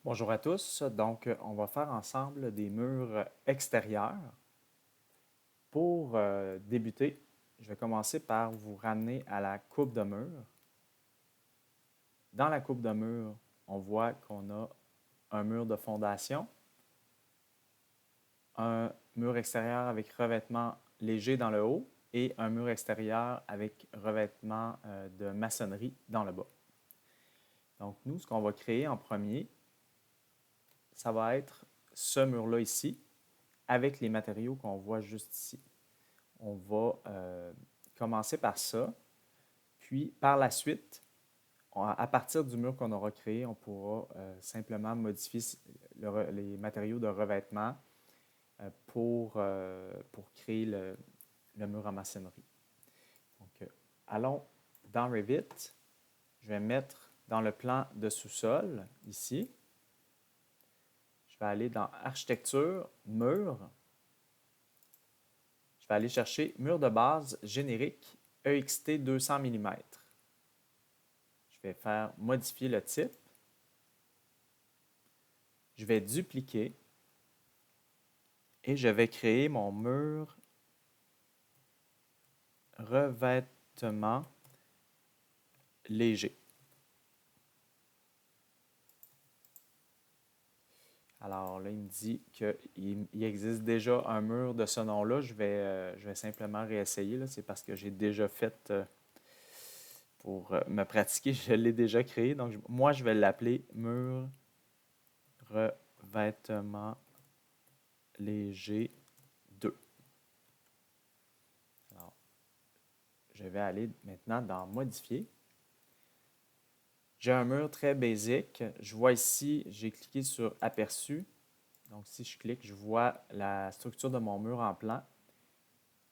Bonjour à tous. Donc, on va faire ensemble des murs extérieurs. Pour débuter, je vais commencer par vous ramener à la coupe de mur. Dans la coupe de mur, on voit qu'on a un mur de fondation, un mur extérieur avec revêtement léger dans le haut et un mur extérieur avec revêtement de maçonnerie dans le bas. Donc, nous, ce qu'on va créer en premier, ça va être ce mur-là ici, avec les matériaux qu'on voit juste ici. On va commencer par ça. Puis, par la suite, à partir du mur qu'on aura créé, on pourra simplement modifier les matériaux de revêtement pour créer le mur en maçonnerie. Donc, allons dans Revit. Je vais mettre dans le plan de sous-sol, ici. Je vais aller dans Architecture, Mur. Je vais aller chercher Mur de base générique EXT 200 mm. Je vais faire modifier le type. Je vais dupliquer et je vais créer mon mur revêtement léger. Alors là, il me dit qu'il existe déjà un mur de ce nom-là. Je vais simplement réessayer. C'est parce que j'ai déjà fait pour me pratiquer. Je l'ai déjà créé. Donc, moi, je vais l'appeler mur revêtement léger 2. Alors, je vais aller maintenant dans Modifier. J'ai un mur très basique. Je vois ici, j'ai cliqué sur Aperçu. Donc, si je clique, je vois la structure de mon mur en plan.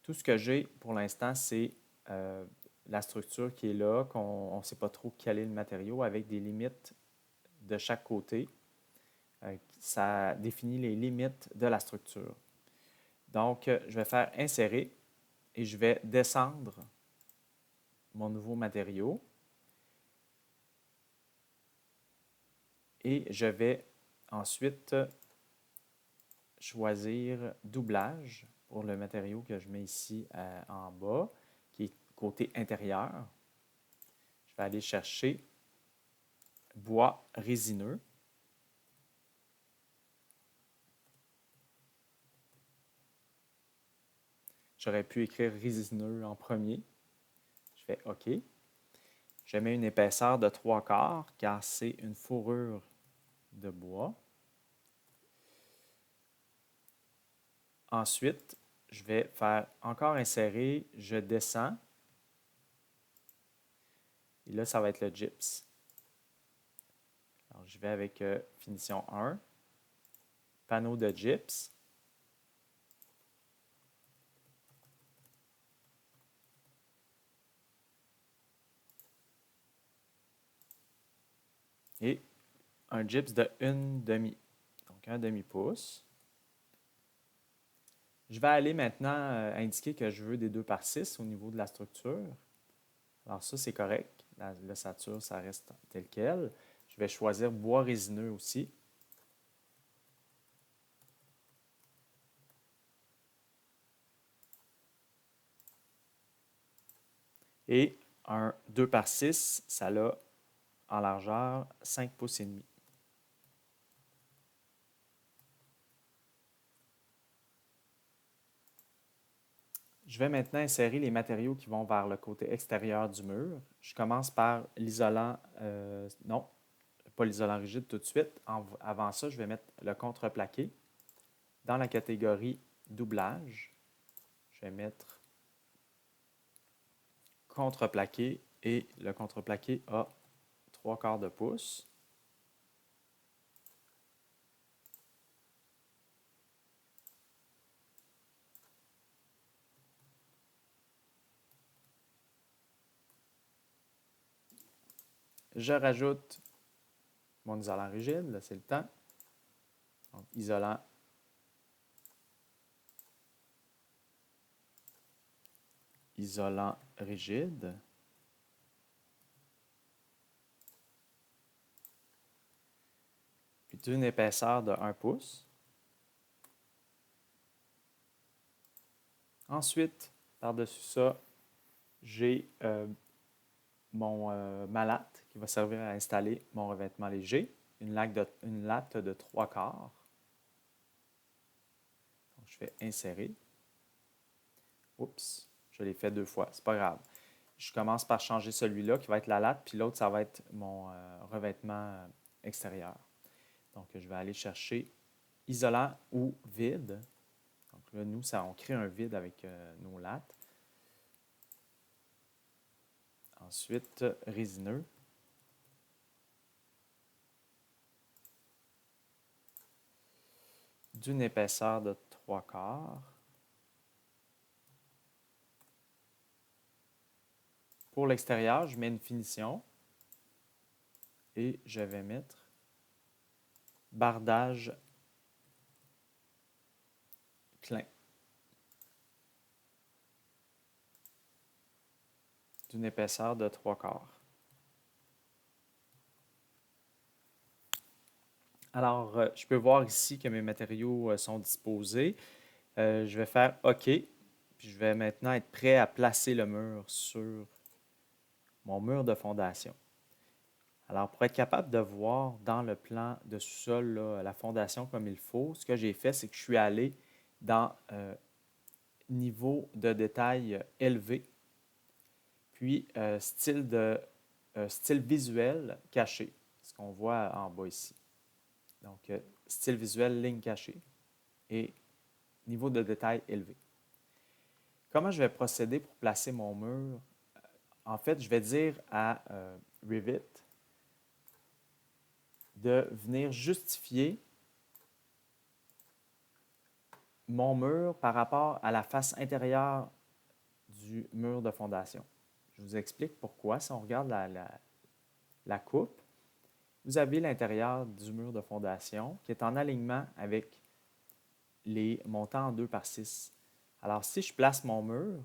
Tout ce que j'ai pour l'instant, c'est la structure qui est là, qu'on ne sait pas trop quel est le matériau, avec des limites de chaque côté. Ça définit les limites de la structure. Donc, je vais faire Insérer et je vais descendre mon nouveau matériau. Et je vais ensuite choisir doublage pour le matériau que je mets ici en bas, qui est côté intérieur. Je vais aller chercher bois résineux. J'aurais pu écrire résineux en premier. Je fais OK. Je mets une épaisseur de 3/4 car c'est une fourrure de bois. Ensuite, je vais faire encore insérer, je descends. Et là, ça va être le gyps. Alors, je vais avec finition 1, panneau de gyps. Et un gyps de 1 demi. Donc, un demi-pouce. Je vais aller maintenant indiquer que je veux des 2/6 au niveau de la structure. Alors ça, c'est correct. L'ossature, ça reste tel quel. Je vais choisir bois résineux aussi. Et un 2/6, ça a en largeur 5 pouces et demi. Je vais maintenant insérer les matériaux qui vont vers le côté extérieur du mur. Je commence par l'isolant, non, pas l'isolant rigide tout de suite. Avant ça, je vais mettre le contreplaqué. Dans la catégorie doublage, je vais mettre contreplaqué et le contreplaqué a 3/4 de pouce. Je rajoute mon isolant rigide, là c'est le temps. Donc, isolant rigide. Puis d'une épaisseur de 1 pouce. Ensuite, par-dessus ça, j'ai ma latte qui va servir à installer mon revêtement léger, une latte de 3/4. Donc, je fais insérer. Oups, je l'ai fait 2 fois, c'est pas grave. Je commence par changer celui-là qui va être la latte, puis l'autre, ça va être mon revêtement extérieur. Donc, je vais aller chercher isolant ou vide. Donc là, nous, on crée un vide avec nos lattes. Ensuite, résineux. D'une épaisseur de 3/4. Pour l'extérieur, je mets une finition et je vais mettre bardage clin d'une épaisseur de 3/4. Alors, je peux voir ici que mes matériaux sont disposés. Je vais faire OK, puis je vais maintenant être prêt à placer le mur sur mon mur de fondation. Alors, pour être capable de voir dans le plan de sous-sol la fondation comme il faut, ce que j'ai fait, c'est que je suis allé dans niveau de détail élevé, puis style visuel caché, ce qu'on voit en bas ici. Donc, style visuel ligne cachée et niveau de détail élevé. Comment je vais procéder pour placer mon mur? En fait, je vais dire à Revit de venir justifier mon mur par rapport à la face intérieure du mur de fondation. Je vous explique pourquoi. Si on regarde la coupe, vous avez l'intérieur du mur de fondation qui est en alignement avec les montants en 2/6. Alors, si je place mon mur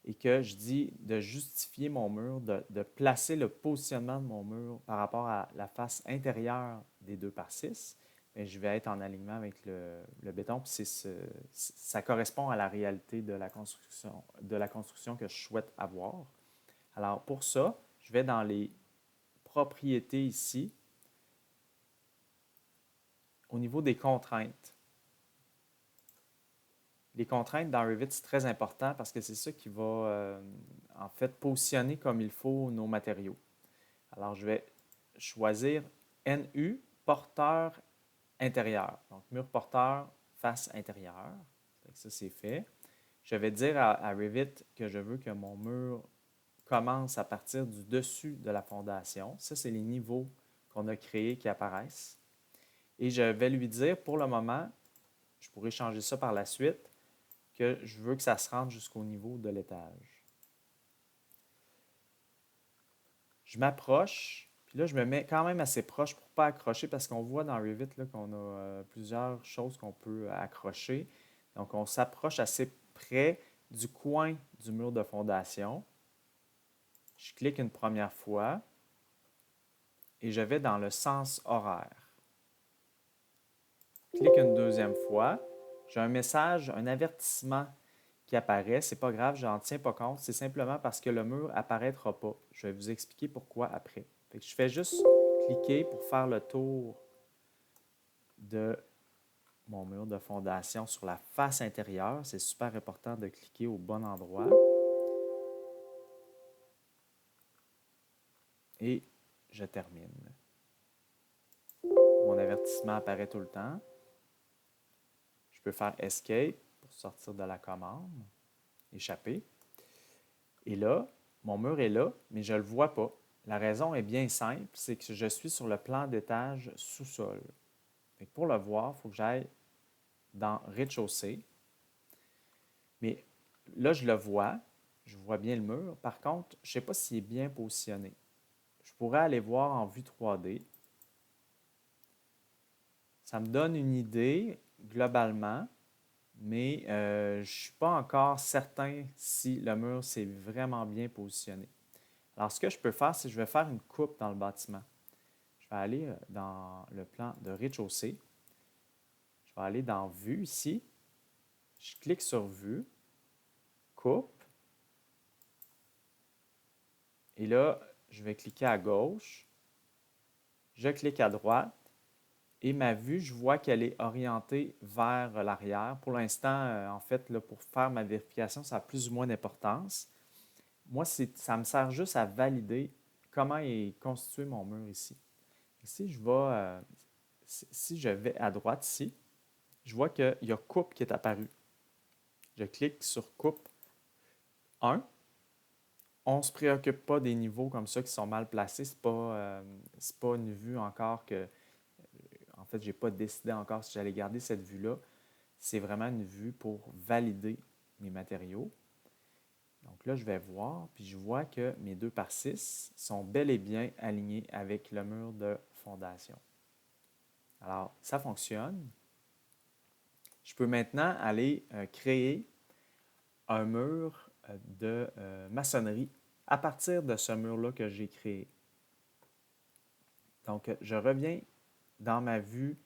et que je dis de justifier mon mur, de placer le positionnement de mon mur par rapport à la face intérieure des 2/6, bien, je vais être en alignement avec le béton. Puis ça correspond à la réalité de la construction que je souhaite avoir. Alors, pour ça, je vais dans les propriétés ici, au niveau des contraintes. Les contraintes dans Revit, c'est très important parce que c'est ça qui va en fait positionner comme il faut nos matériaux. Alors, je vais choisir NU, porteur intérieur. Donc, mur porteur, face intérieure. Ça, c'est fait. Je vais dire à Revit que je veux que mon mur commence à partir du dessus de la fondation. Ça, c'est les niveaux qu'on a créés qui apparaissent. Et je vais lui dire, pour le moment, je pourrais changer ça par la suite, que je veux que ça se rende jusqu'au niveau de l'étage. Je m'approche, puis là, je me mets quand même assez proche pour ne pas accrocher parce qu'on voit dans Revit qu'on a plusieurs choses qu'on peut accrocher. Donc, on s'approche assez près du coin du mur de fondation. Je clique une première fois et je vais dans le sens horaire. Je clique une deuxième fois. J'ai un message, un avertissement qui apparaît. Ce n'est pas grave, je n'en tiens pas compte. C'est simplement parce que le mur n'apparaîtra pas. Je vais vous expliquer pourquoi après. Fait que je fais juste cliquer pour faire le tour de mon mur de fondation sur la face intérieure. C'est super important de cliquer au bon endroit. Et je termine. Mon avertissement apparaît tout le temps. Je peux faire Escape pour sortir de la commande, échapper. Et là, mon mur est là, mais je ne le vois pas. La raison est bien simple, c'est que je suis sur le plan d'étage sous-sol. Pour le voir, il faut que j'aille dans rez-de-chaussée. Mais là, je le vois, je vois bien le mur. Par contre, je ne sais pas s'il est bien positionné. Je pourrais aller voir en vue 3D. Ça me donne une idée globalement, mais je ne suis pas encore certain si le mur s'est vraiment bien positionné. Alors, ce que je peux faire, c'est que je vais faire une coupe dans le bâtiment. je vais aller dans le plan de rez-de-chaussée. Je vais aller dans Vue ici. Je clique sur Vue, coupe. Et là, je vais cliquer à gauche. Je clique à droite. Et ma vue, je vois qu'elle est orientée vers l'arrière. Pour l'instant, en fait, là, pour faire ma vérification, ça a plus ou moins d'importance. Moi, ça me sert juste à valider comment est constitué mon mur ici. Ici, si je vais à droite ici, je vois qu'il y a coupe qui est apparu. Je clique sur coupe 1. On ne se préoccupe pas des niveaux comme ça qui sont mal placés. Ce n'est pas une vue encore que, en fait, je n'ai pas décidé encore si j'allais garder cette vue-là. C'est vraiment une vue pour valider mes matériaux. Donc là, je vais voir, puis je vois que mes 2x6 sont bel et bien alignés avec le mur de fondation. Alors, ça fonctionne. Je peux maintenant aller créer un mur de maçonnerie à partir de ce mur-là que j'ai créé. Donc, je reviens dans ma vue.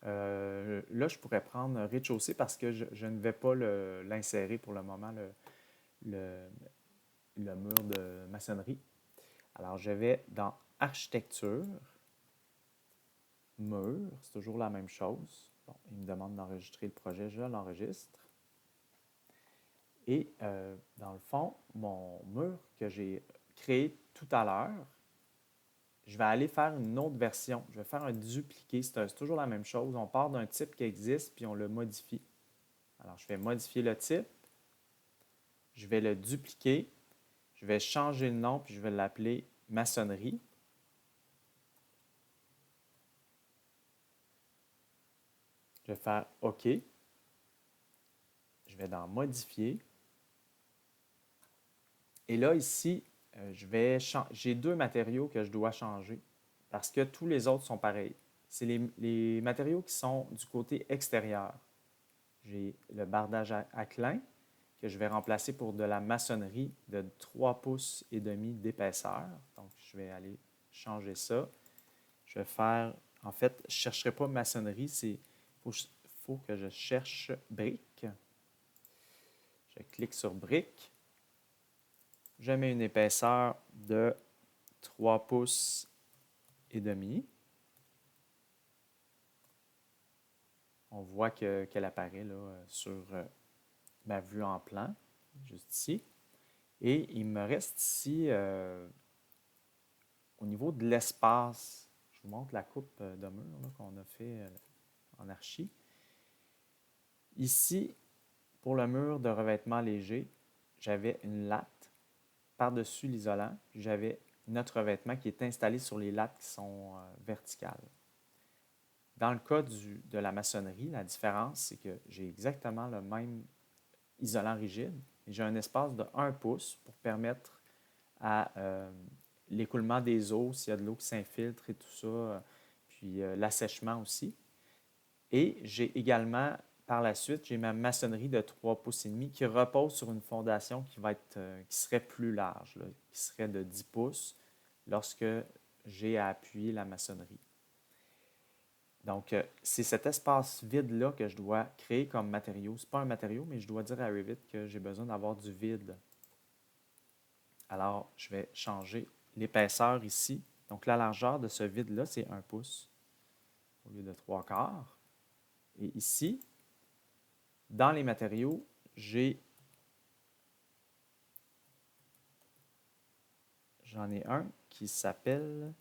Là, je pourrais prendre rez-de-chaussée parce que je ne vais pas l'insérer pour le moment, le mur de maçonnerie. Alors, je vais dans Architecture, Mur, c'est toujours la même chose. Bon, il me demande d'enregistrer le projet, je l'enregistre. Et dans le fond, mon mur que j'ai créé tout à l'heure, je vais aller faire une autre version. Je vais faire un dupliqué. C'est toujours la même chose. On part d'un type qui existe, puis on le modifie. Alors, je vais modifier le type. Je vais le dupliquer. Je vais changer le nom, puis je vais l'appeler maçonnerie. Je vais faire OK. Je vais dans Modifier. Et là, ici, j'ai deux matériaux que je dois changer parce que tous les autres sont pareils. C'est les matériaux qui sont du côté extérieur. J'ai le bardage à clin que je vais remplacer pour de la maçonnerie de 3 pouces et demi d'épaisseur. Donc, je vais aller changer ça. Je vais faire, en fait, je ne chercherai pas maçonnerie, il faut que je cherche brique. Je clique sur brique. Je mets une épaisseur de 3 pouces et demi. On voit qu'elle apparaît là, sur ma vue en plan, juste ici. Et il me reste ici, au niveau de l'espace, je vous montre la coupe de mur qu'on a fait en archi. Ici, pour le mur de revêtement léger, j'avais une latte par-dessus l'isolant. J'avais notre revêtement qui est installé sur les lattes qui sont verticales. Dans le cas de la maçonnerie, la différence, c'est que j'ai exactement le même isolant rigide, mais j'ai un espace de 1 pouce pour permettre à l'écoulement des eaux, s'il y a de l'eau qui s'infiltre et tout ça, puis l'assèchement aussi. Et j'ai également, par la suite, j'ai ma maçonnerie de 3 pouces et demi qui repose sur une fondation qui serait plus large, là, qui serait de 10 pouces lorsque j'ai à appuyer la maçonnerie. Donc, c'est cet espace vide-là que je dois créer comme matériau. Ce n'est pas un matériau, mais je dois dire à Revit que j'ai besoin d'avoir du vide. Alors, je vais changer l'épaisseur ici. Donc, la largeur de ce vide-là, c'est 1 pouce au lieu de 3/4. Et ici, dans les matériaux, j'en ai un qui s'appelle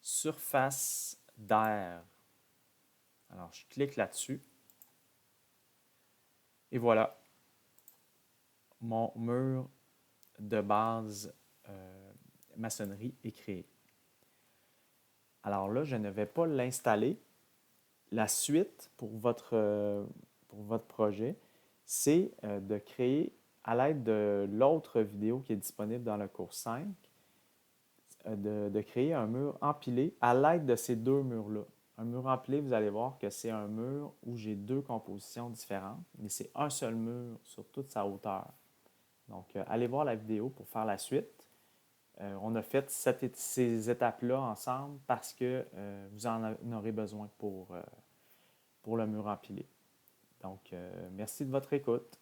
surface d'air. Alors, je clique là-dessus. Et voilà, mon mur de base maçonnerie est créé. Alors là, je ne vais pas l'installer. La suite pour votre projet, c'est de créer, à l'aide de l'autre vidéo qui est disponible dans le cours 5, de créer un mur empilé à l'aide de ces deux murs-là. Un mur empilé, vous allez voir que c'est un mur où j'ai deux compositions différentes, mais c'est un seul mur sur toute sa hauteur. Donc, allez voir la vidéo pour faire la suite. On a fait ces étapes-là ensemble parce que vous en aurez besoin pour le mur empilé. Donc, merci de votre écoute.